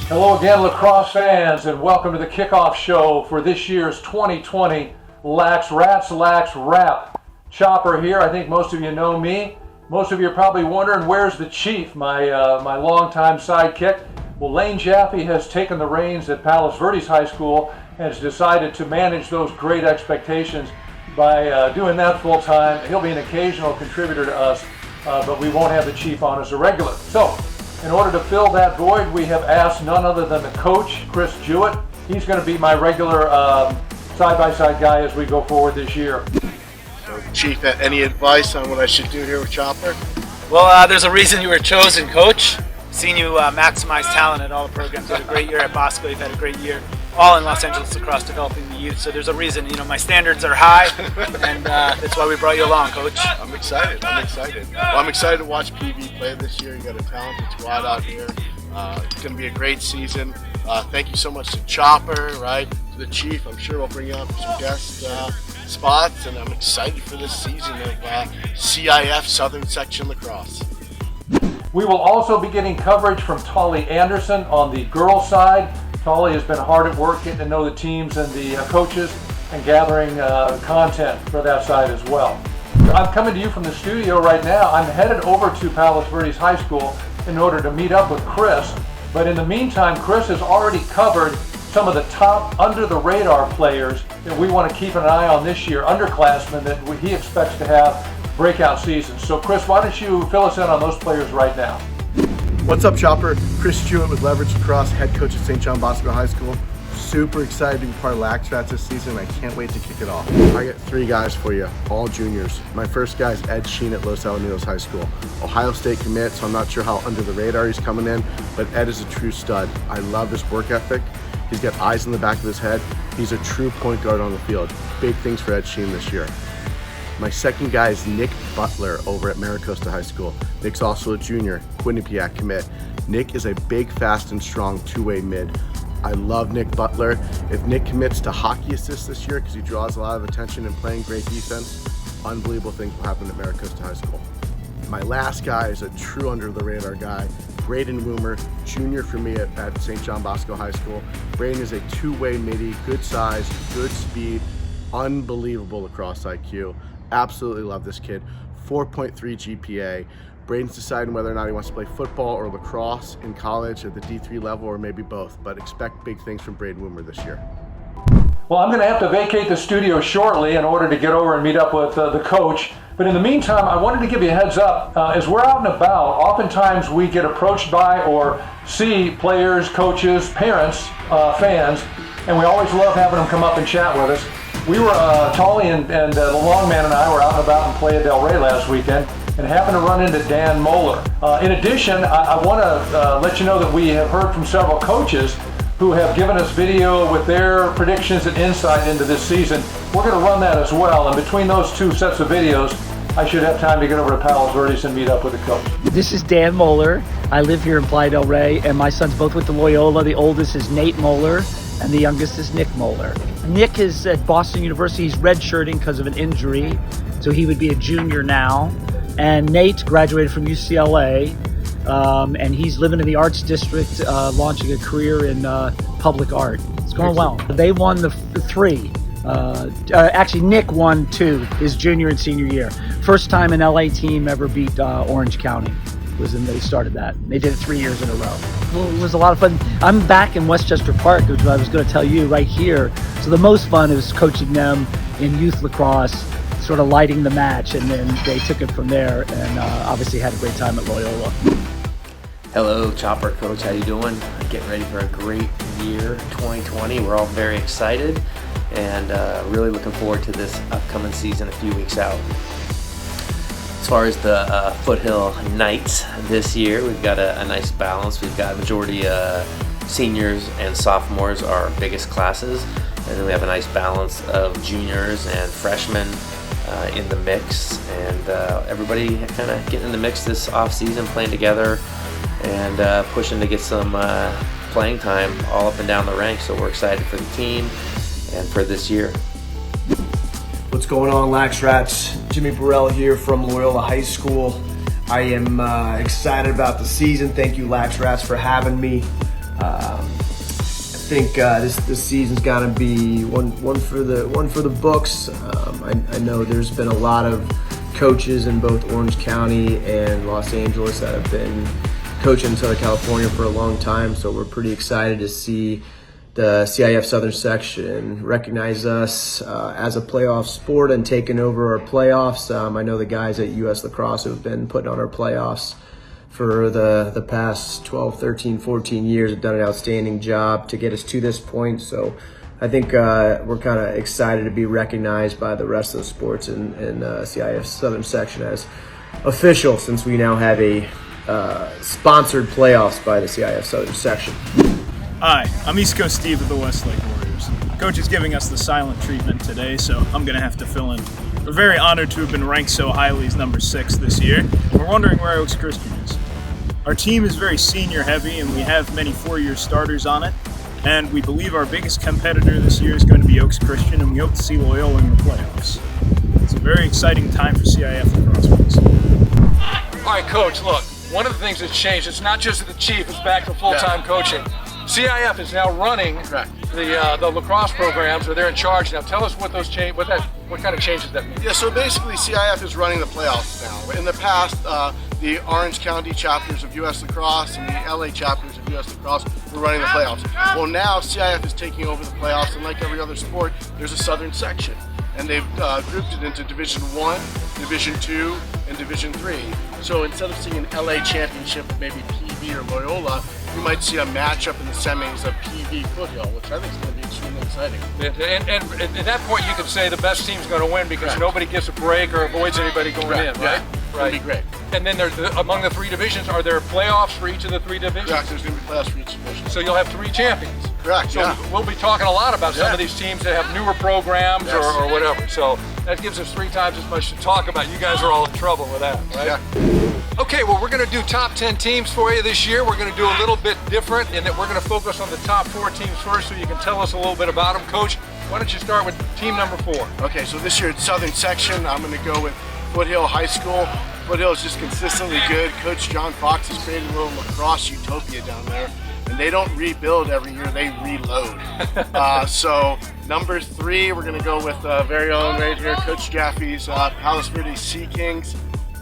Hello again, Lacrosse fans, and welcome to the kickoff show for this year's 2020 LaxRatz, LaxWrap. Chopper here. I think most of you know me. Most of you are probably wondering, where's the chief, my longtime sidekick? Well, Lane Jaffe has taken the reins at Palos Verdes High School and has decided to manage those great expectations by doing that full time. He'll be an occasional contributor to us, but we won't have the chief on as a regular. So, in order to fill that void, we have asked none other than the coach, Chris Jewett. He's going to be my regular side-by-side guy as we go forward this year. So, Chief, any advice on what I should do here with Chopper? Well, there's a reason you were chosen, Coach. Seen you maximize talent at all the programs. You had a great year at Bosco. You've had a great year all in Los Angeles Lacrosse developing the youth. So there's a reason. You know, my standards are high, and that's why we brought you along, Coach. I'm excited. Well, I'm excited to watch PV play this year. You got a talented squad out here. It's going to be a great season. Thank you so much to Chopper, right? To the Chief. I'm sure we'll bring you on for some guest spots, and I'm excited for this season of CIF Southern Section Lacrosse. We will also be getting coverage from Tauli Anderson on the girls' side. Tauli has been hard at work getting to know the teams and the coaches and gathering content for that side as well. I'm coming to you from the studio right now. I'm headed over to Palos Verdes High School in order to meet up with Chris. But in the meantime, Chris has already covered some of the top under-the-radar players that we want to keep an eye on this year, underclassmen that he expects to have breakout seasons. So Chris, why don't you fill us in on those players right now? What's up, Chopper? Chris Jewett with LaxRatz, head coach at St. John Bosco High School. Super excited to be part of LaxRatz this season. I can't wait to kick it off. I got 3 guys for you, all juniors. My first guy is Ed Sheen at Los Alamitos High School. Ohio State commit, so I'm not sure how under the radar he's coming in, but Ed is a true stud. I love his work ethic. He's got eyes in the back of his head. He's a true point guard on the field. Big things for Ed Sheen this year. My second guy is Nick Butler over at Maricosta High School. Nick's also a junior, Quinnipiac commit. Nick is a big, fast, and strong two-way mid. I love Nick Butler. If Nick commits to hockey assists this year because he draws a lot of attention and playing great defense, unbelievable things will happen at Maricosta High School. My last guy is a true under-the-radar guy, Braden Woomer, junior for me at St. John Bosco High School. Braden is a two-way midi, good size, good speed, unbelievable lacrosse IQ. Absolutely love this kid. 4.3 GPA. Braden's deciding whether or not he wants to play football or lacrosse in college at the D3 level, or maybe both, but expect big things from Braden Woomer this year. Well, I'm going to have to vacate the studio shortly in order to get over and meet up with the coach. But in the meantime, I wanted to give you a heads up. As we're out and about, oftentimes we get approached by or see players, coaches, parents, fans, and we always love having them come up and chat with us. We were, Tauli and the long man and I were out and about in Playa del Rey last weekend and happened to run into Dan Moeller. In addition, I want to let you know that we have heard from several coaches who have given us video with their predictions and insight into this season. We're going to run that as well, and between those 2 sets of videos, I should have time to get over to Palos Verdes and meet up with the coach. This is Dan Moeller. I live here in Playa del Rey, and my sons both went to Loyola. The oldest is Nate Moeller, and the youngest is Nick Moeller. Nick is at Boston University. He's redshirting because of an injury, so he would be a junior now. And Nate graduated from UCLA, and he's living in the Arts District, launching a career in public art. It's going well. They won the 3. Actually, Nick won 2 his junior and senior year. First time an LA team ever beat Orange County. They started that. They did it 3 years in a row. Well, it was a lot of fun. I'm back in Westchester Park, which I was going to tell you right here. So the most fun is coaching them in youth lacrosse, sort of lighting the match, and then they took it from there and obviously had a great time at Loyola. Hello, Chopper Coach. How you doing? Getting ready for a great year, 2020. We're all very excited and really looking forward to this upcoming season a few weeks out. As far as the Foothill Knights this year, we've got a nice balance. We've got a majority seniors and sophomores, our biggest classes, and then we have a nice balance of juniors and freshmen in the mix, and everybody kind of getting in the mix this off season, playing together and pushing to get some playing time all up and down the ranks. So we're excited for the team and for this year. What's going on, LaxRatz? Jimmy Burrell here from Loyola High School. I am excited about the season. Thank you, LaxRatz, for having me. think this season's gotta be one for the books. I know there's been a lot of coaches in both Orange County and Los Angeles that have been coaching in Southern California for a long time, so we're pretty excited to see the CIF Southern Section recognize us as a playoff sport and taking over our playoffs. I know the guys at US Lacrosse have been putting on our playoffs for the past 12, 13, 14 years, have done an outstanding job to get us to this point. So I think we're kind of excited to be recognized by the rest of the sports in CIF Southern Section as official, since we now have a sponsored playoffs by the CIF Southern Section. Hi, I'm East Coast Steve of the Westlake Warriors. Coach is giving us the silent treatment today, so I'm going to have to fill in. We're very honored to have been ranked so highly as number 6 this year. We're wondering where Oaks Christian is. Our team is very senior heavy, and we have many 4-year starters on it. And we believe our biggest competitor this year is going to be Oaks Christian, and we hope to see Loyola in the playoffs. It's a very exciting time for CIF lacrosse. All right, Coach, look, one of the things that's changed, it's not just the chief, it's back to full-time coaching. CIF is now running the lacrosse programs, or they're in charge now. Tell us what those what kind of changes that mean. Yeah, so basically CIF is running the playoffs now. In the past, the Orange County chapters of US Lacrosse and the LA chapters of US Lacrosse were running the playoffs. Well, now CIF is taking over the playoffs, and like every other sport, there's a southern section. And they've grouped it into Division 1, Division 2, and Division 3. So instead of seeing an LA championship, maybe PV or Loyola, you might see a matchup in the semis of PV Foothill, which I think is going to be extremely exciting. And at that point, you can say the best team's going to win because nobody gets a break or avoids anybody going in, right? Yeah. Right. It'll be great. And then among the 3 divisions, are there playoffs for each of the 3 divisions? Correct, there's going to be playoffs for each division. So you'll have 3 champions. Correct, so we'll be talking a lot about some of these teams that have newer programs or whatever. So that gives us 3 times as much to talk about. You guys are all in trouble with that, right? Yeah. Okay, well, we're going to do top 10 teams for you this year. We're going to do a little bit different in that we're going to focus on the top 4 teams first so you can tell us a little bit about them. Coach, why don't you start with team number 4? Okay, so this year at Southern Section, I'm going to go with Foothill High School. Foothill is just consistently good. Coach John Fox has created a little lacrosse utopia down there. And they don't rebuild every year, they reload. So number 3, we're gonna go with very own right here, Coach Jaffe's Palos Verdes Sea Kings.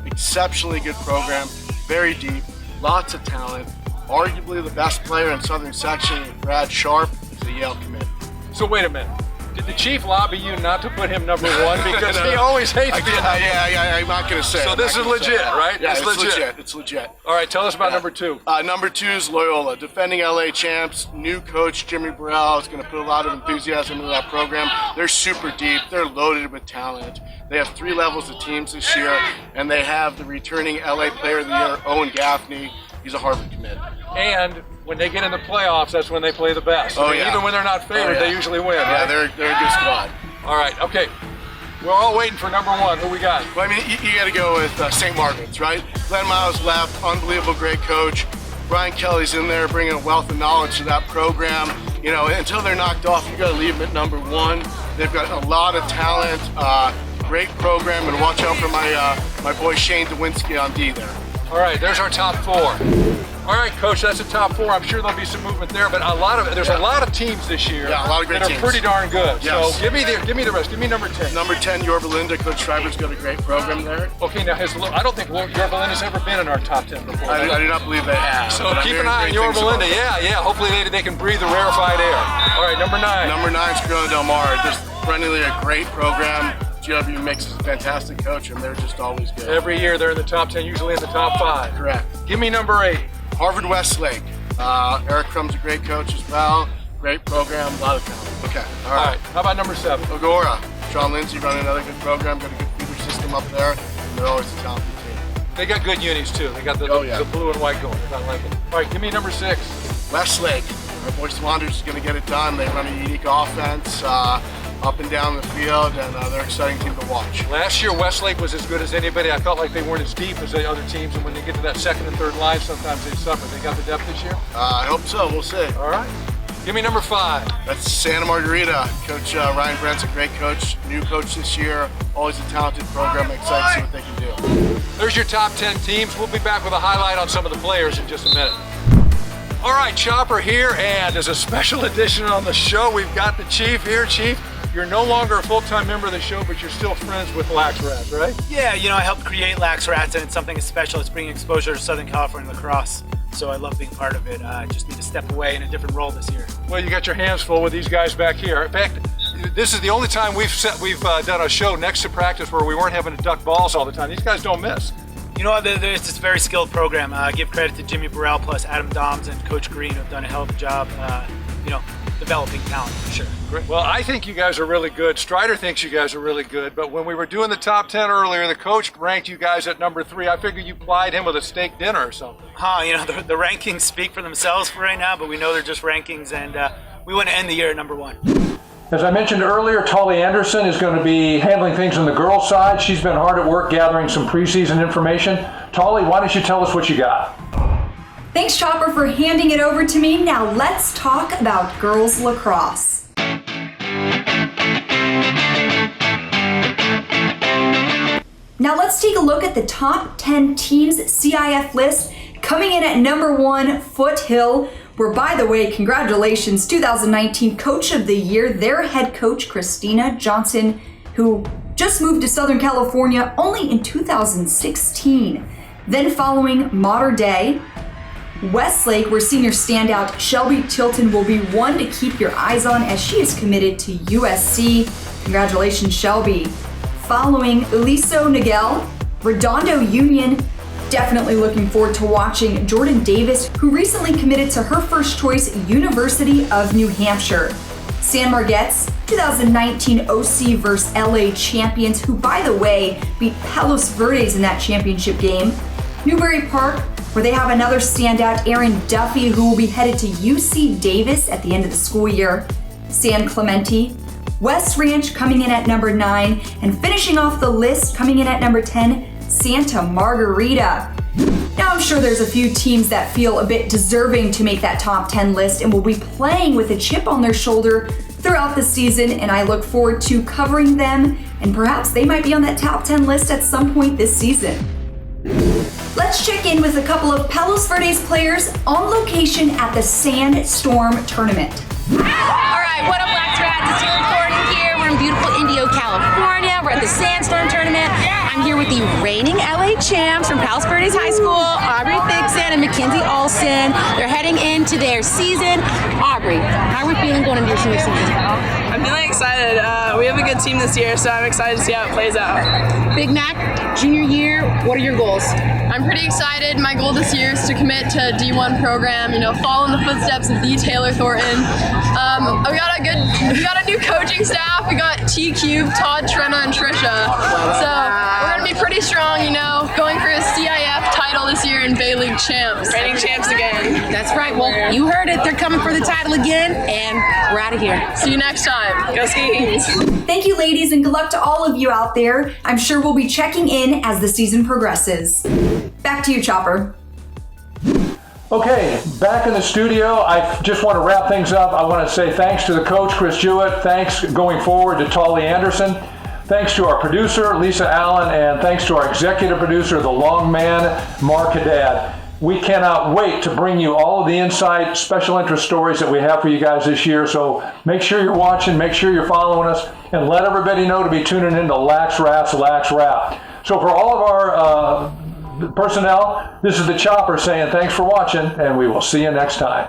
Exceptionally good program, very deep, lots of talent. Arguably the best player in Southern Section, Brad Sharp, is a Yale commit. So wait a minute. Did the chief lobby you not to put him number 1 because he always hates being number 1? Yeah, I'm not going to say So this is legit, right? Yeah, it's legit. It's legit. All right, tell us about number 2. Number 2 is Loyola, defending LA champs. New coach Jimmy Burrell is going to put a lot of enthusiasm into that program. They're super deep. They're loaded with talent. They have 3 levels of teams this year, and they have the returning LA Player of the Year, Owen Gaffney. He's a Harvard commit. And when they get in the playoffs, that's when they play the best. Even when they're not favored, they usually win. Yeah, right? they're a good squad. All right, okay. We're all waiting for number 1. Who we got? Well, I mean, you got to go with St. Margaret's, right? Glenn Miles left, unbelievable great coach. Brian Kelly's in there bringing a wealth of knowledge to that program. You know, until they're knocked off, you got to leave them at number 1. They've got a lot of talent, great program, and watch out for my boy Shane DeWinski on D there. All right, there's our top 4. All right, Coach, that's the top 4. I'm sure there'll be some movement there, but there's a lot of teams this year a lot of great that teams. are pretty darn good. Yes. So give me the rest. Give me number 10. Number 10, Yorba Linda. Coach Schreiber's got a great program there. Okay, now I don't think Yorba Linda's ever been in our top 10 before. I do not believe they have. So keep an eye on Yorba Linda. Yeah. Hopefully they can breathe the rarefied air. All right, number 9. Number 9 is Corona Del Mar. Just perennially a great program. GW Mix is a fantastic coach, and they're just always good. Every year they're in the top 10, usually in the top 5. Correct. Give me number 8. Harvard Westlake. Eric Crumb's a great coach as well. Great program, a lot of talent. Okay, all right. How about number 7? Agora. Sean Lindsay running another good program, got a good feeder system up there, and they're always a talented team. They got good unis too. They got the blue and white going. I like it. All right, give me number 6. Westlake. Our boy Swander's is going to get it done. They run a unique offense up and down the field, and they're an exciting team to watch. Last year, Westlake was as good as anybody. I felt like they weren't as deep as the other teams, and when they get to that 2nd and 3rd line, sometimes they suffer. They got the depth this year? I hope so. We'll see. All right. Give me number 5. That's Santa Margarita. Coach Ryan Brent's a great coach, new coach this year. Always a talented program. Excited to see what they can do. There's your top 10 teams. We'll be back with a highlight on some of the players in just a minute. All right, Chopper here, and as a special edition on the show, we've got the Chief here. Chief, you're no longer a full-time member of the show, but you're still friends with LaxRatz, right? Yeah, I helped create LaxRatz, and it's something special. It's bringing exposure to Southern California lacrosse, so I love being part of it. I just need to step away in a different role this year. Well, you got your hands full with these guys back here. In fact, this is the only time we've done a show next to practice where we weren't having to duck balls all the time. These guys don't miss. It's a very skilled program. Give credit to Jimmy Burrell plus Adam Doms and Coach Green, who have done a hell of a job, developing talent for sure. Great. Well, I think you guys are really good. Strider thinks you guys are really good, but when we were doing the top 10 earlier, the coach ranked you guys at number 3. I figured you plied him with a steak dinner or something. The rankings speak for themselves for right now, but we know they're just rankings, and we want to end the year at number 1. As I mentioned earlier, Tauli Anderson is going to be handling things on the girls' side. She's been hard at work gathering some preseason information. Tauli, why don't you tell us what you got? Thanks, Chopper, for handing it over to me. Now let's talk about girls lacrosse. Now let's take a look at the top 10 teams CIF list. Coming in at number 1, Foothill, where, by the way, congratulations, 2019 Coach of the Year, their head coach, Christina Johnson, who just moved to Southern California only in 2016. Then following Mater Dei, Westlake, where senior standout Shelby Tilton will be one to keep your eyes on as she is committed to USC. Congratulations, Shelby. Following Eliso Niguel, Redondo Union. Definitely looking forward to watching Jordan Davis, who recently committed to her first choice University of New Hampshire. San Marguerite's 2019 OC vs. LA champions, who, by the way, beat Palos Verdes in that championship game. Newbury Park, where they have another standout, Aaron Duffy, who will be headed to UC Davis at the end of the school year. San Clemente. West Ranch coming in at number 9, and finishing off the list coming in at number 10, Santa Margarita. Now I'm sure there's a few teams that feel a bit deserving to make that top 10 list and will be playing with a chip on their shoulder throughout the season, and I look forward to covering them, and perhaps they might be on that top 10 list at some point this season. Let's check in with a couple of Palos Verdes players on location at the Sandstorm Tournament. Alright, what up, LaxRatz? It's Taylor Gordon here. We're in beautiful Indio, California. We're at the Sandstorm Tournament. I'm here with the reigning LA champs from Palos Verdes High School, Aubrey Thigson and Mackenzie Olsen. They're heading into their season. Aubrey, how are we feeling going into your senior season? I'm feeling excited. We have a good team this year, so I'm excited to see how it plays out. Big Mac, junior year, what are your goals? I'm pretty excited. My goal this year is to commit to a D1 program, follow in the footsteps of the Taylor Thornton. We got a new coaching staff. We got T Cube, Todd, Trenna, and Trisha. So we're gonna be pretty strong, going for a CIF title this year and Bay League champs. Reigning champs again. That's right. Well, you heard it. They're coming for the title again, and we're out of here. See you next time. Go Skis. Thank you, ladies, and good luck to all of you out there. I'm sure we'll be checking in as the season progresses. Back to you, Chopper. Okay, back in the studio. I just want to wrap things up. I want to say thanks to the coach, Chris Jewett. Thanks going forward to Tauli Anderson. Thanks to our producer, Lisa Allen, and thanks to our executive producer, the long man, Mark Haddad. We cannot wait to bring you all of the inside special interest stories that we have for you guys this year. So make sure you're watching, make sure you're following us, and let everybody know to be tuning in to LaxRatz, LaxWrap. So for all of our personnel, this is the Chopper saying thanks for watching, and we will see you next time.